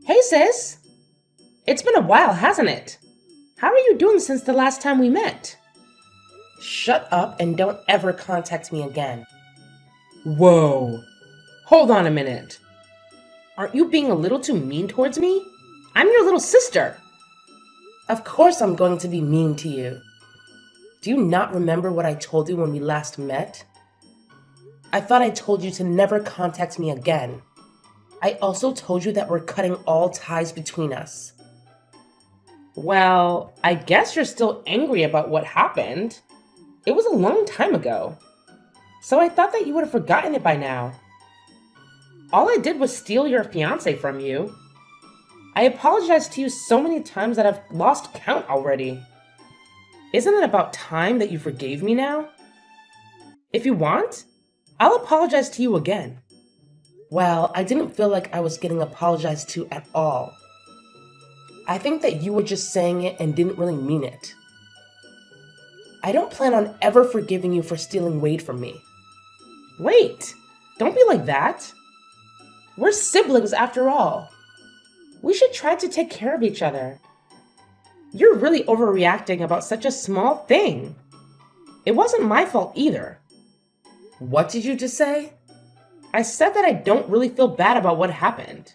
Hey sis! It's been a while, hasn't it? How are you doing since the last time we met? Shut up and don't ever contact me again. Whoa! Hold on a minute. Aren't you being a little too mean towards me? I'm your little sister. Of course I'm going to be mean to you. Do you not remember what I told you when we last met? I thought I told you to never contact me again. I also told you that we're cutting all ties between us. Well, I guess you're still angry about what happened. It was a long time ago. So I thought that you would have forgotten it by now. All I did was steal your fiancé from you. I apologized to you so many times that I've lost count already. Isn't it about time that you forgave me now? If you want, I'll apologize to you again. Well, I didn't feel like I was getting apologized to at all. I think that you were just saying it and didn't really mean it. I don't plan on ever forgiving you for stealing Wade from me. Wait, don't be like that. We're siblings after all. We should try to take care of each other. You're really overreacting about such a small thing. It wasn't my fault either. What did you just say? I said that I don't really feel bad about what happened.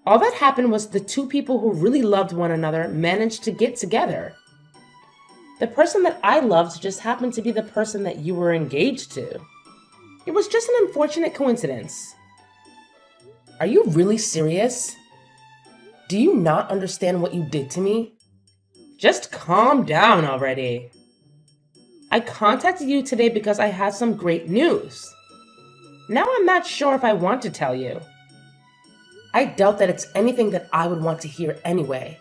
All that happened was the two people who really loved one another managed to get together. The person that I loved just happened to be the person that you were engaged to. It was just an unfortunate coincidence. Are you really serious? Do you not understand what you did to me? Just calm down already. I contacted you today because I had some great news. Now I'm not sure if I want to tell you. I doubt that it's anything that I would want to hear anyway.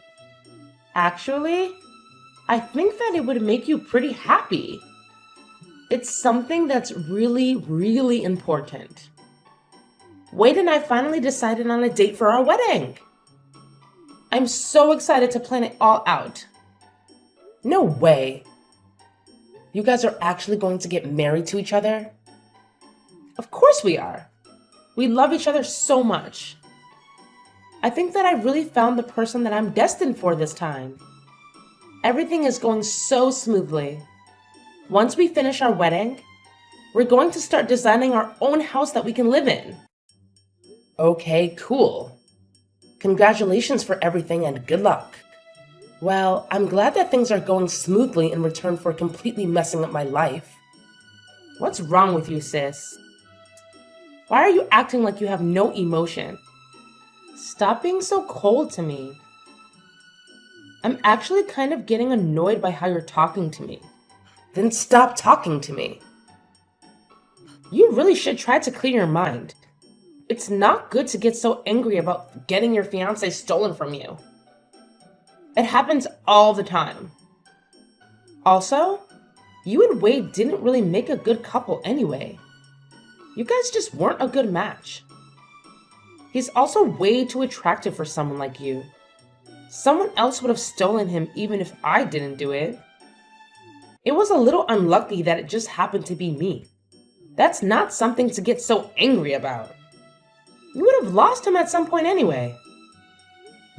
Actually, I think that it would make you pretty happy. It's something that's really, really important. Wade and I finally decided on a date for our wedding. I'm so excited to plan it all out. No way. You guys are actually going to get married to each other? Of course we are. We love each other so much. I think that I really found the person that I'm destined for this time. Everything is going so smoothly. Once we finish our wedding, we're going to start designing our own house that we can live in. Okay, cool. Congratulations for everything and good luck. Well, I'm glad that things are going smoothly in return for completely messing up my life. What's wrong with you, sis? Why are you acting like you have no emotion? Stop being so cold to me. I'm actually kind of getting annoyed by how you're talking to me. Then stop talking to me. You really should try to clear your mind. It's not good to get so angry about getting your fiancé stolen from you. It happens all the time. Also, you and Wade didn't really make a good couple anyway. You guys just weren't a good match. He's also way too attractive for someone like you. Someone else would have stolen him even if I didn't do it. It was a little unlucky that it just happened to be me. That's not something to get so angry about. You would have lost him at some point anyway.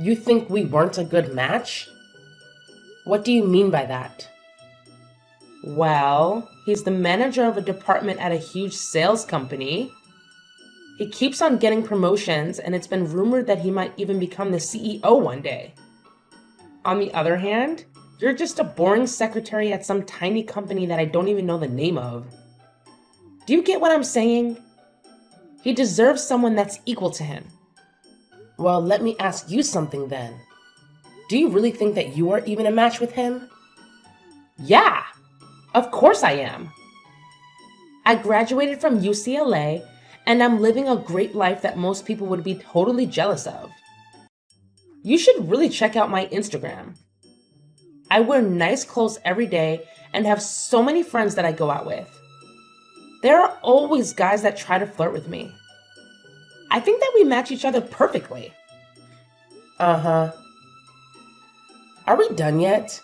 You think we weren't a good match? What do you mean by that? Well, he's the manager of a department at a huge sales company. He keeps on getting promotions, and it's been rumored that he might even become the CEO one day. On the other hand, you're just a boring secretary at some tiny company that I don't even know the name of. Do you get what I'm saying? He deserves someone that's equal to him. Well, let me ask you something then. Do you really think that you are even a match with him? Yeah, of course I am. I graduated from UCLA, and I'm living a great life that most people would be totally jealous of. You should really check out my Instagram. I wear nice clothes every day and have so many friends that I go out with. There are always guys that try to flirt with me. I think that we match each other perfectly. Uh-huh. Are we done yet?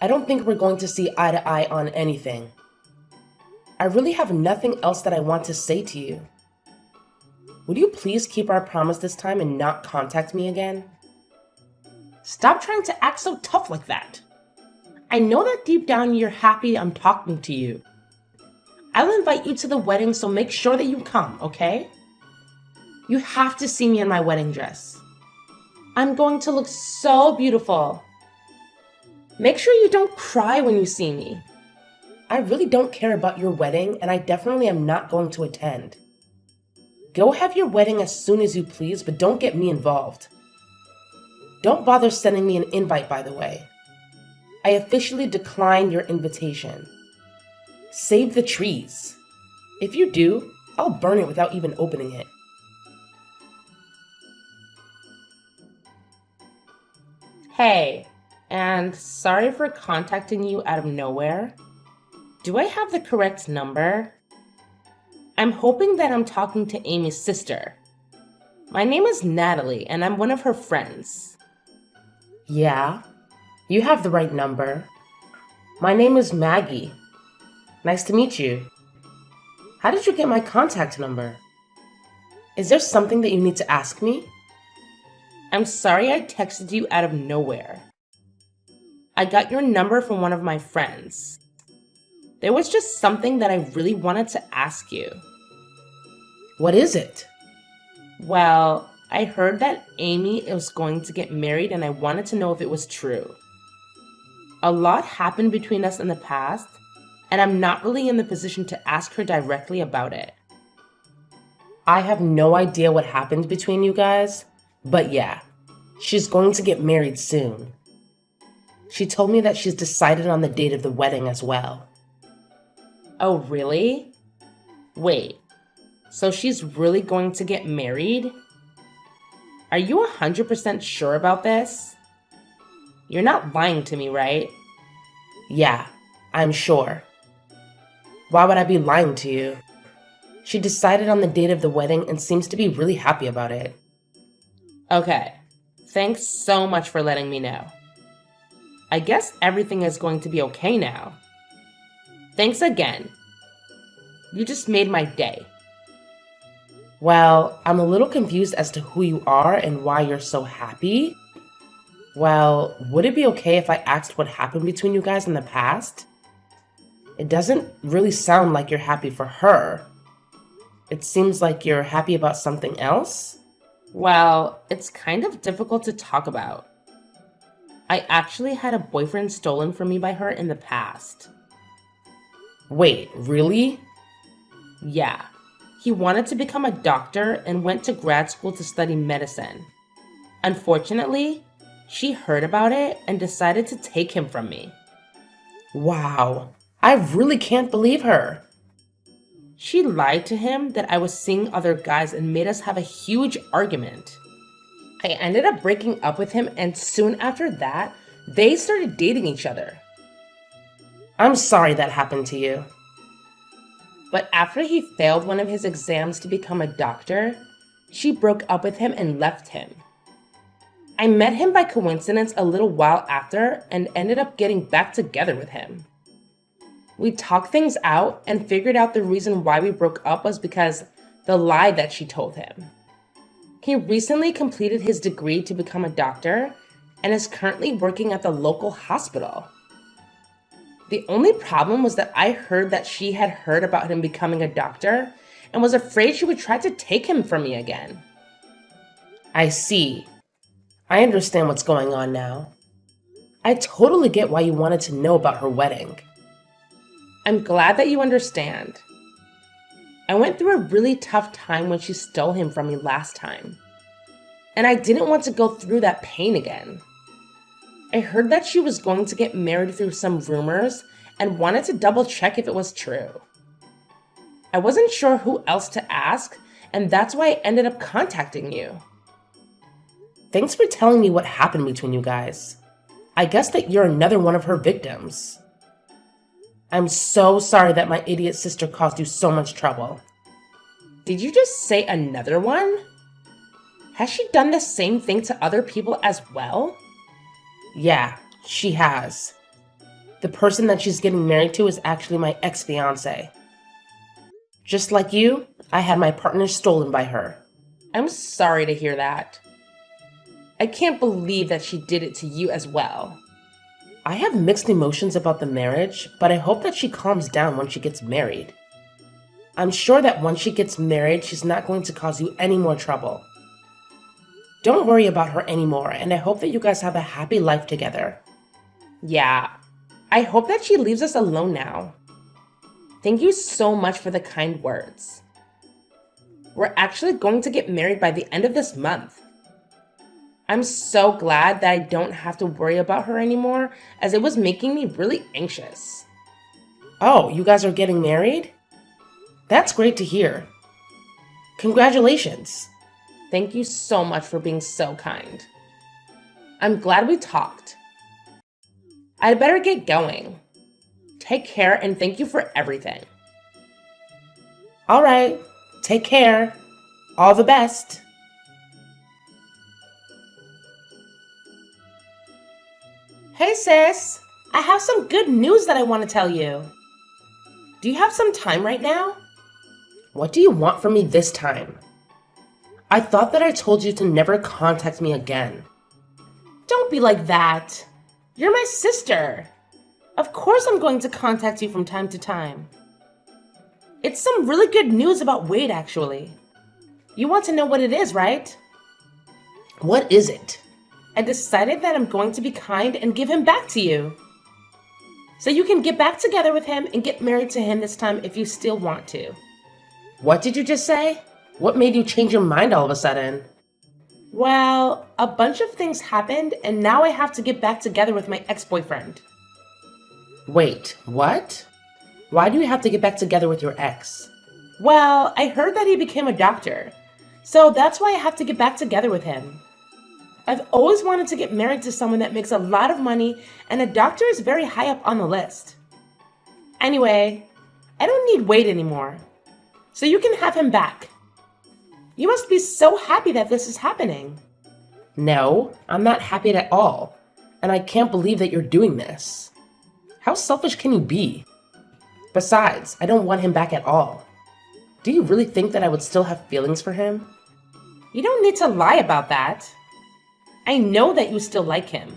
I don't think we're going to see eye to eye on anything. I really have nothing else that I want to say to you. Would you please keep our promise this time and not contact me again? Stop trying to act so tough like that. I know that deep down you're happy I'm talking to you. I'll invite you to the wedding, so make sure that you come, okay? You have to see me in my wedding dress. I'm going to look so beautiful. Make sure you don't cry when you see me. I really don't care about your wedding, and I definitely am not going to attend. Go have your wedding as soon as you please, but don't get me involved. Don't bother sending me an invite, by the way. I officially decline your invitation. Save the trees. If you do, I'll burn it without even opening it. Hey, and sorry for contacting you out of nowhere. Do I have the correct number? I'm hoping that I'm talking to Amy's sister. My name is Natalie, and I'm one of her friends. Yeah, you have the right number. My name is Maggie. Nice to meet you. How did you get my contact number? Is there something that you need to ask me? I'm sorry I texted you out of nowhere. I got your number from one of my friends. There was just something that I really wanted to ask you. What is it? Well, I heard that Amy was going to get married, and I wanted to know if it was true. A lot happened between us in the past, and I'm not really in the position to ask her directly about it. I have no idea what happened between you guys, but yeah, she's going to get married soon. She told me that she's decided on the date of the wedding as well. Oh, really? Wait, so she's really going to get married? Are you 100% sure about this? You're not lying to me, right? Yeah, I'm sure. Why would I be lying to you? She decided on the date of the wedding and seems to be really happy about it. Okay, thanks so much for letting me know. I guess everything is going to be okay now. Thanks again. You just made my day. Well, I'm a little confused as to who you are and why you're so happy. Well, would it be okay if I asked what happened between you guys in the past? It doesn't really sound like you're happy for her. It seems like you're happy about something else. Well, it's kind of difficult to talk about. I actually had a boyfriend stolen from me by her in the past. Wait, really? Yeah. He wanted to become a doctor and went to grad school to study medicine. Unfortunately, she heard about it and decided to take him from me. Wow, I really can't believe her. She lied to him that I was seeing other guys and made us have a huge argument. I ended up breaking up with him, and soon after that, they started dating each other. I'm sorry that happened to you. But after he failed one of his exams to become a doctor, she broke up with him and left him. I met him by coincidence a little while after and ended up getting back together with him. We talked things out and figured out the reason why we broke up was because the lie that she told him. He recently completed his degree to become a doctor and is currently working at the local hospital. The only problem was that I heard that she had heard about him becoming a doctor and was afraid she would try to take him from me again. I see. I understand what's going on now. I totally get why you wanted to know about her wedding. I'm glad that you understand. I went through a really tough time when she stole him from me last time, and I didn't want to go through that pain again. I heard that she was going to get married through some rumors and wanted to double check if it was true. I wasn't sure who else to ask, and that's why I ended up contacting you. Thanks for telling me what happened between you guys. I guess that you're another one of her victims. I'm so sorry that my idiot sister caused you so much trouble. Did you just say another one? Has she done the same thing to other people as well? Yeah, she has. The person that she's getting married to is actually my ex-fiance. Just like you, I had my partner stolen by her. I'm sorry to hear that. I can't believe that she did it to you as well. I have mixed emotions about the marriage, but I hope that she calms down when she gets married. I'm sure that once she gets married, she's not going to cause you any more trouble. Don't worry about her anymore, and I hope that you guys have a happy life together. Yeah, I hope that she leaves us alone now. Thank you so much for the kind words. We're actually going to get married by the end of this month. I'm so glad that I don't have to worry about her anymore, as it was making me really anxious. Oh, you guys are getting married? That's great to hear. Congratulations. Thank you so much for being so kind. I'm glad we talked. I'd better get going. Take care and thank you for everything. All right, take care. All the best. Hey sis, I have some good news that I want to tell you. Do you have some time right now? What do you want from me this time? I thought that I told you to never contact me again. Don't be like that. You're my sister. Of course I'm going to contact you from time to time. It's some really good news about Wade, actually. You want to know what it is, right? What is it? I decided that I'm going to be kind and give him back to you. So you can get back together with him and get married to him this time if you still want to. What did you just say? What made you change your mind all of a sudden? Well, a bunch of things happened and now I have to get back together with my ex-boyfriend. Wait, what? Why do you have to get back together with your ex? Well, I heard that he became a doctor, so that's why I have to get back together with him. I've always wanted to get married to someone that makes a lot of money, and a doctor is very high up on the list. Anyway, I don't need Wade anymore, so you can have him back. You must be so happy that this is happening. No, I'm not happy at all, and I can't believe that you're doing this. How selfish can you be? Besides, I don't want him back at all. Do you really think that I would still have feelings for him? You don't need to lie about that. I know that you still like him.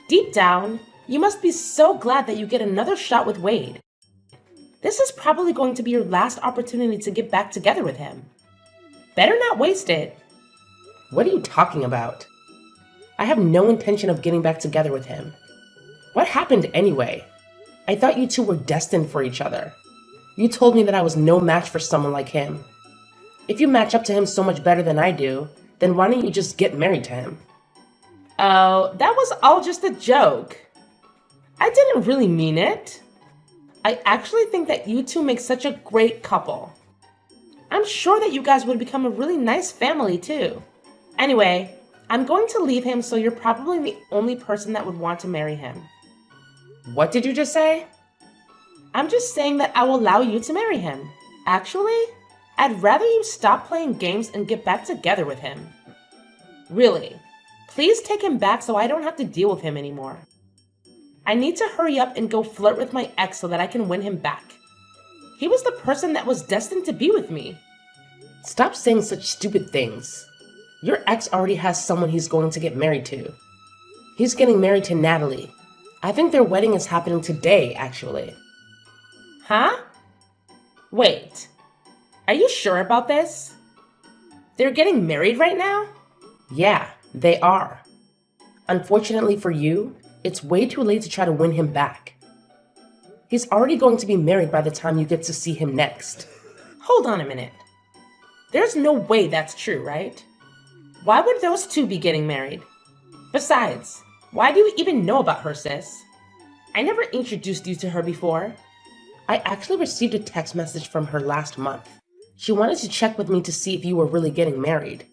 Deep down, you must be so glad that you get another shot with Wade. This is probably going to be your last opportunity to get back together with him. Better not waste it. What are you talking about? I have no intention of getting back together with him. What happened anyway? I thought you two were destined for each other. You told me that I was no match for someone like him. If you match up to him so much better than I do, then why don't you just get married to him? Oh, that was all just a joke. I didn't really mean it. I actually think that you two make such a great couple. I'm sure that you guys would become a really nice family too. Anyway, I'm going to leave him, so you're probably the only person that would want to marry him. What did you just say? I'm just saying that I will allow you to marry him. Actually, I'd rather you stop playing games and get back together with him. Really, please take him back so I don't have to deal with him anymore. I need to hurry up and go flirt with my ex so that I can win him back. He was the person that was destined to be with me. Stop saying such stupid things. Your ex already has someone he's going to get married to. He's getting married to Natalie. I think their wedding is happening today, actually. Huh? Wait. Are you sure about this? They're getting married right now? Yeah, they are. Unfortunately for you, it's way too late to try to win him back. He's already going to be married by the time you get to see him next. Hold on a minute. There's no way that's true, right? Why would those two be getting married? Besides, why do you even know about her, sis? I never introduced you to her before. I actually received a text message from her last month. She wanted to check with me to see if you were really getting married.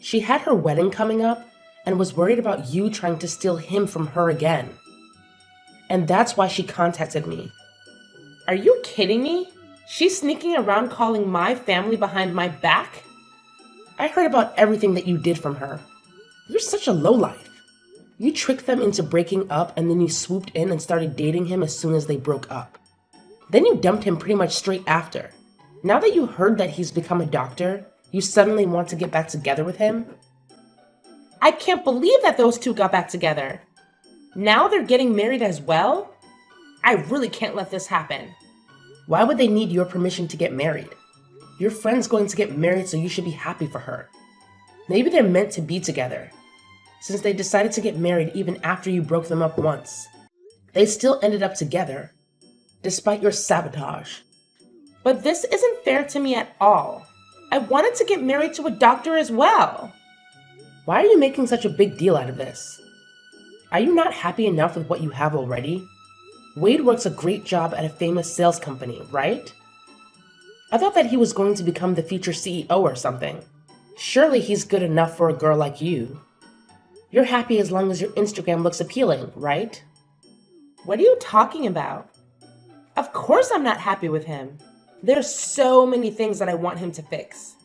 She had her wedding coming up and was worried about you trying to steal him from her again. And that's why she contacted me. Are you kidding me? She's sneaking around calling my family behind my back? I heard about everything that you did from her. You're such a lowlife. You tricked them into breaking up and then you swooped in and started dating him as soon as they broke up. Then you dumped him pretty much straight after. Now that you heard that he's become a doctor, You suddenly want to get back together with him? I can't believe that those two got back together. Now they're getting married as well? I really can't let this happen. Why would they need your permission to get married? Your friend's going to get married, so you should be happy for her. Maybe they're meant to be together. Since they decided to get married even after you broke them up once, they still ended up together, despite your sabotage. But this isn't fair to me at all. I wanted to get married to a doctor as well. Why are you making such a big deal out of this? Are you not happy enough with what you have already? Wade works a great job at a famous sales company, right? I thought that he was going to become the future CEO or something. Surely he's good enough for a girl like you. You're happy as long as your Instagram looks appealing, right? What are you talking about? Of course I'm not happy with him. There's so many things that I want him to fix.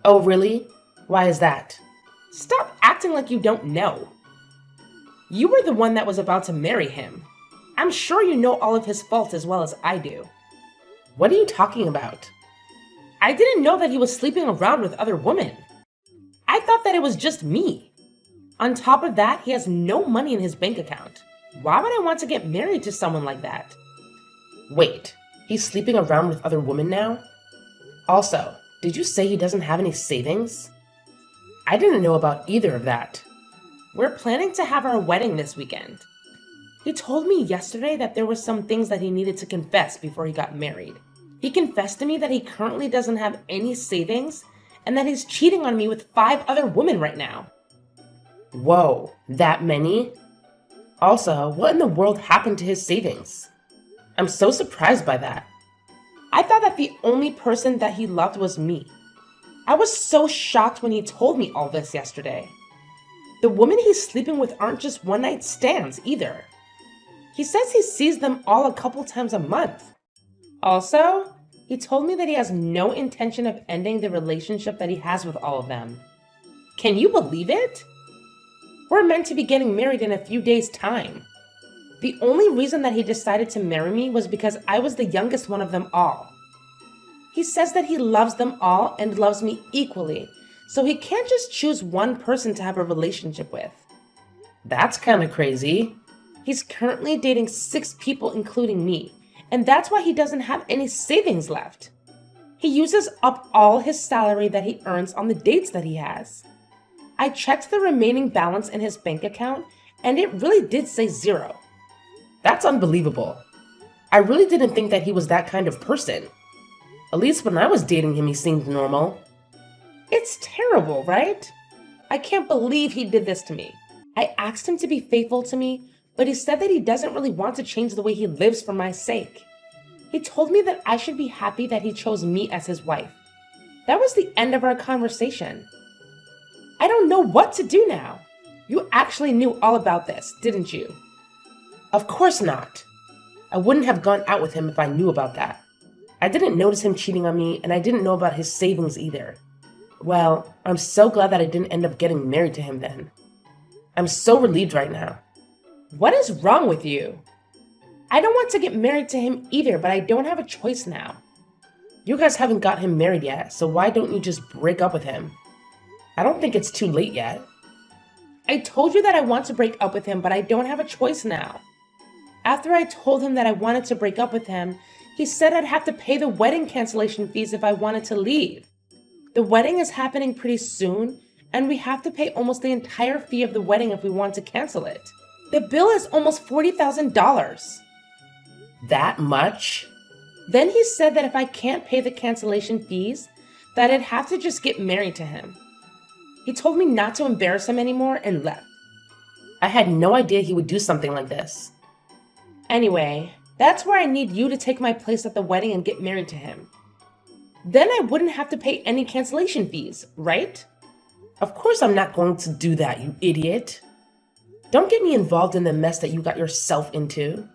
Oh, really? Why is that? Stop acting like you don't know. You were the one that was about to marry him. I'm sure you know all of his faults as well as I do. What are you talking about? I didn't know that he was sleeping around with other women. I thought that it was just me. On top of that, he has no money in his bank account. Why would I want to get married to someone like that? Wait, he's sleeping around with other women now? Also, did you say he doesn't have any savings? I didn't know about either of that. We're planning to have our wedding this weekend. He told me yesterday that there were some things that he needed to confess before he got married. He confessed to me that he currently doesn't have any savings and that he's cheating on me with 5 other women right now. Whoa, that many? Also, what in the world happened to his savings? I'm so surprised by that. I thought that the only person that he loved was me. I was so shocked when he told me all this yesterday. The women he's sleeping with aren't just one-night stands either. He says he sees them all a couple times a month. Also, he told me that he has no intention of ending the relationship that he has with all of them. Can you believe it? We're meant to be getting married in a few days' time. The only reason that he decided to marry me was because I was the youngest one of them all. He says that he loves them all and loves me equally, so he can't just choose one person to have a relationship with. That's kind of crazy. He's currently dating 6 people, including me, and that's why he doesn't have any savings left. He uses up all his salary that he earns on the dates that he has. I checked the remaining balance in his bank account, and it really did say 0. That's unbelievable. I really didn't think that he was that kind of person. At least when I was dating him, he seemed normal. It's terrible, right? I can't believe he did this to me. I asked him to be faithful to me, but he said that he doesn't really want to change the way he lives for my sake. He told me that I should be happy that he chose me as his wife. That was the end of our conversation. I don't know what to do now. You actually knew all about this, didn't you? Of course not. I wouldn't have gone out with him if I knew about that. I didn't notice him cheating on me, and I didn't know about his savings either. Well, I'm so glad that I didn't end up getting married to him then. I'm so relieved right now. What is wrong with you? I don't want to get married to him either, but I don't have a choice now. You guys haven't got him married yet, so why don't you just break up with him? I don't think it's too late yet. I told you that I want to break up with him, but I don't have a choice now. After I told him that I wanted to break up with him, he said I'd have to pay the wedding cancellation fees if I wanted to leave. The wedding is happening pretty soon, and we have to pay almost the entire fee of the wedding if we want to cancel it. The bill is almost $40,000. That much? Then he said that if I can't pay the cancellation fees, that I'd have to just get married to him. He told me not to embarrass him anymore and left. I had no idea he would do something like this. Anyway, that's where I need you to take my place at the wedding and get married to him. Then I wouldn't have to pay any cancellation fees, right? Of course I'm not going to do that, you idiot. Don't get me involved in the mess that you got yourself into.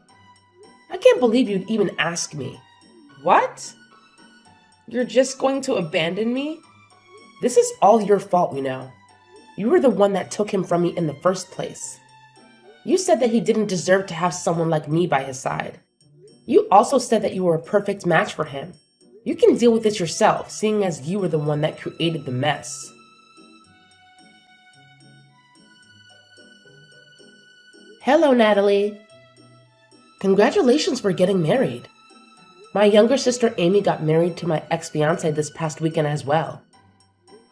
I can't believe you'd even ask me. What? You're just going to abandon me? This is all your fault, you know. You were the one that took him from me in the first place. You said that he didn't deserve to have someone like me by his side. You also said that you were a perfect match for him. You can deal with this yourself, seeing as you were the one that created the mess. Hello, Natalie. Congratulations for getting married. My younger sister Amy got married to my ex-fiancé this past weekend as well.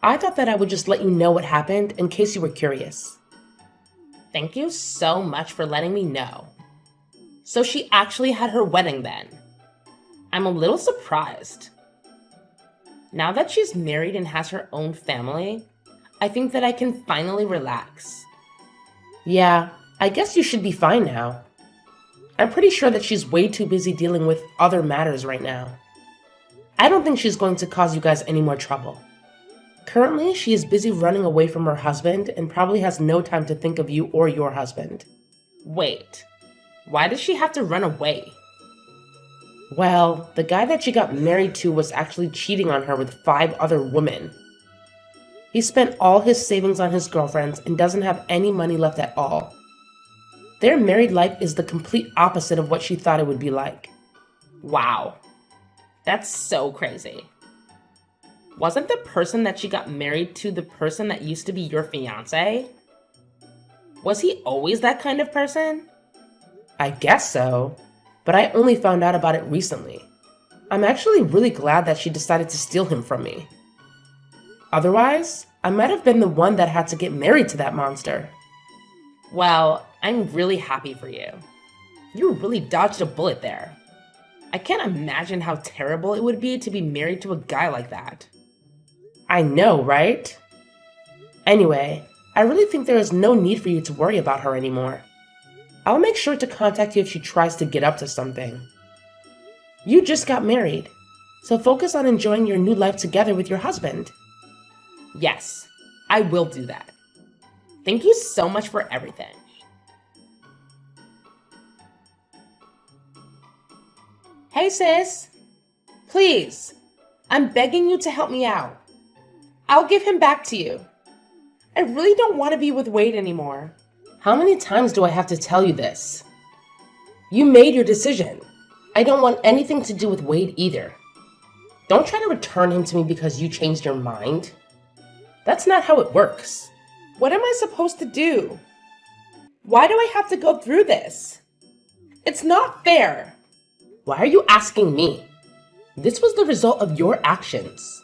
I thought that I would just let you know what happened in case you were curious. Thank you so much for letting me know. So she actually had her wedding then. I'm a little surprised. Now that she's married and has her own family, I think that I can finally relax. Yeah, I guess you should be fine now. I'm pretty sure that she's way too busy dealing with other matters right now. I don't think she's going to cause you guys any more trouble. Currently, she is busy running away from her husband and probably has no time to think of you or your husband. Wait, why does she have to run away? Well, the guy that she got married to was actually cheating on her with 5 other women. He spent all his savings on his girlfriends and doesn't have any money left at all. Their married life is the complete opposite of what she thought it would be like. Wow, that's so crazy. Wasn't the person that she got married to the person that used to be your fiancé? Was he always that kind of person? I guess so, but I only found out about it recently. I'm actually really glad that she decided to steal him from me. Otherwise, I might have been the one that had to get married to that monster. Well, I'm really happy for you. You really dodged a bullet there. I can't imagine how terrible it would be to be married to a guy like that. I know, right? Anyway, I really think there is no need for you to worry about her anymore. I'll make sure to contact you if she tries to get up to something. You just got married, so focus on enjoying your new life together with your husband. Yes, I will do that. Thank you so much for everything. Hey sis, please, I'm begging you to help me out. I'll give him back to you. I really don't want to be with Wade anymore. How many times do I have to tell you this? You made your decision. I don't want anything to do with Wade either. Don't try to return him to me because you changed your mind. That's not how it works. What am I supposed to do? Why do I have to go through this? It's not fair. Why are you asking me? This was the result of your actions.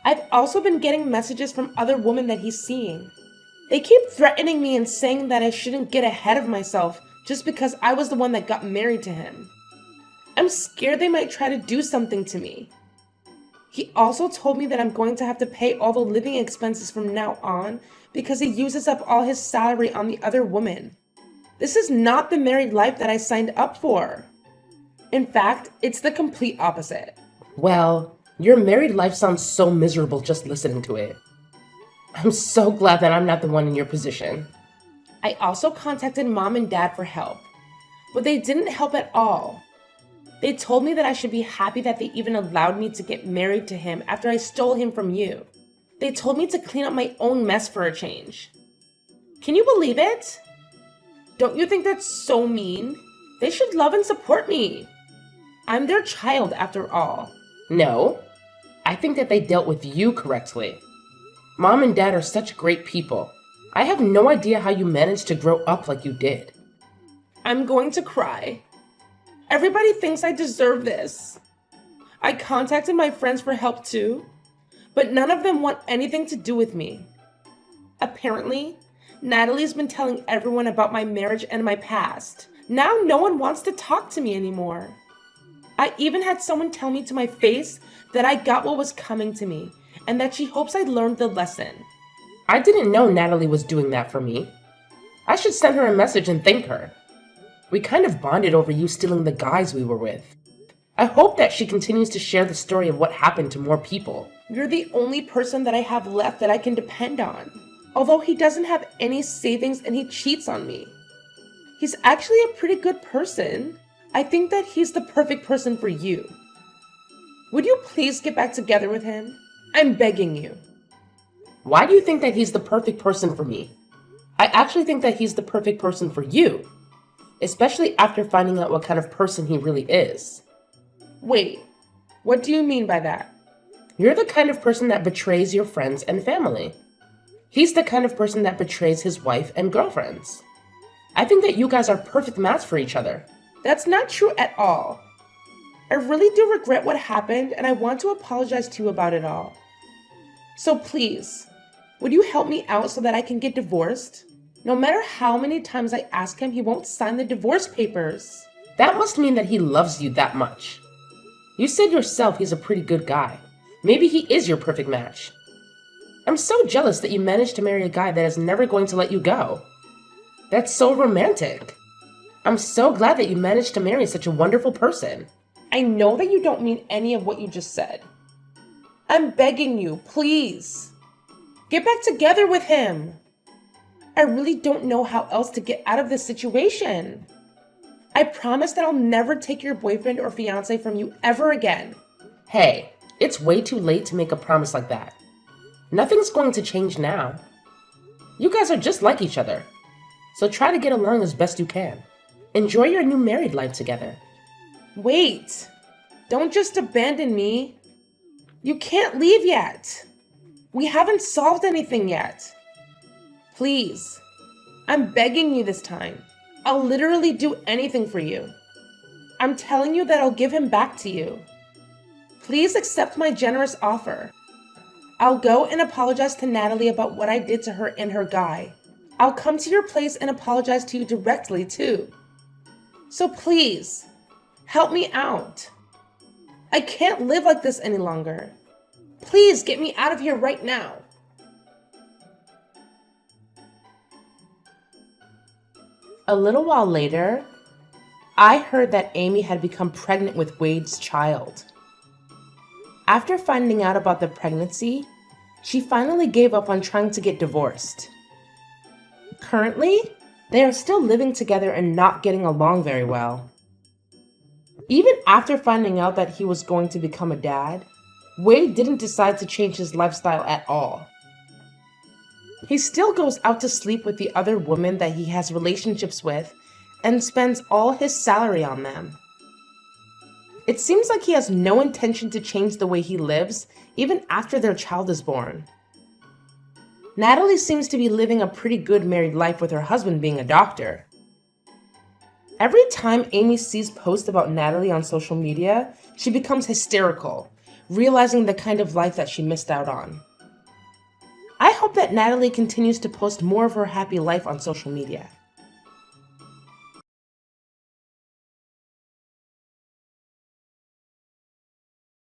I've also been getting messages from other women that he's seeing. They keep threatening me and saying that I shouldn't get ahead of myself just because I was the one that got married to him. I'm scared they might try to do something to me. He also told me that I'm going to have to pay all the living expenses from now on because he uses up all his salary on the other woman. This is not the married life that I signed up for. In fact, it's the complete opposite. Well, your married life sounds so miserable just listening to it. I'm so glad that I'm not the one in your position. I also contacted mom and dad for help, but they didn't help at all. They told me that I should be happy that they even allowed me to get married to him after I stole him from you. They told me to clean up my own mess for a change. Can you believe it? Don't you think that's so mean? They should love and support me. I'm their child after all. No, I think that they dealt with you correctly. Mom and Dad are such great people. I have no idea how you managed to grow up like you did. I'm going to cry. Everybody thinks I deserve this. I contacted my friends for help too, but none of them want anything to do with me. Apparently, Natalie's been telling everyone about my marriage and my past. Now no one wants to talk to me anymore. I even had someone tell me to my face that I got what was coming to me and that she hopes I learned the lesson. I didn't know Natalie was doing that for me. I should send her a message and thank her. We kind of bonded over you stealing the guys we were with. I hope that she continues to share the story of what happened to more people. You're the only person that I have left that I can depend on. Although he doesn't have any savings and he cheats on me. He's actually a pretty good person. I think that he's the perfect person for you. Would you please get back together with him? I'm begging you. Why do you think that he's the perfect person for me? I actually think that he's the perfect person for you. Especially after finding out what kind of person he really is. Wait, What do you mean by that? You're the kind of person that betrays your friends and family. He's the kind of person that betrays his wife and girlfriends. I think that you guys are a perfect match for each other. That's not true at all. I really do regret what happened, and I want to apologize to you about it all. So please, would you help me out so that I can get divorced? No matter how many times I ask him, he won't sign the divorce papers. That must mean that he loves you that much. You said yourself he's a pretty good guy. Maybe he is your perfect match. I'm so jealous that you managed to marry a guy that is never going to let you go. That's so romantic. I'm so glad that you managed to marry such a wonderful person. I know that you don't mean any of what you just said. I'm begging you, please. Get back together with him. I really don't know how else to get out of this situation. I promise that I'll never take your boyfriend or fiance from you ever again. Hey, it's way too late to make a promise like that. Nothing's going to change now. You guys are just like each other. So try to get along as best you can. Enjoy your new married life together. Wait, don't just abandon me. You can't leave yet. We haven't solved anything yet. Please, I'm begging you this time. I'll literally do anything for you. I'm telling you that I'll give him back to you. Please accept my generous offer. I'll go and apologize to Natalie about what I did to her and her guy. I'll come to your place and apologize to you directly too. So please, help me out. I can't live like this any longer. Please get me out of here right now. A little while later, I heard that Amy had become pregnant with Wade's child. After finding out about the pregnancy, she finally gave up on trying to get divorced. Currently, they are still living together and not getting along very well. Even after finding out that he was going to become a dad, Wade didn't decide to change his lifestyle at all. He still goes out to sleep with the other women that he has relationships with and spends all his salary on them. It seems like he has no intention to change the way he lives, even after their child is born. Natalie seems to be living a pretty good married life with her husband being a doctor. Every time Amy sees posts about Natalie on social media, she becomes hysterical, realizing the kind of life that she missed out on. I hope that Natalie continues to post more of her happy life on social media.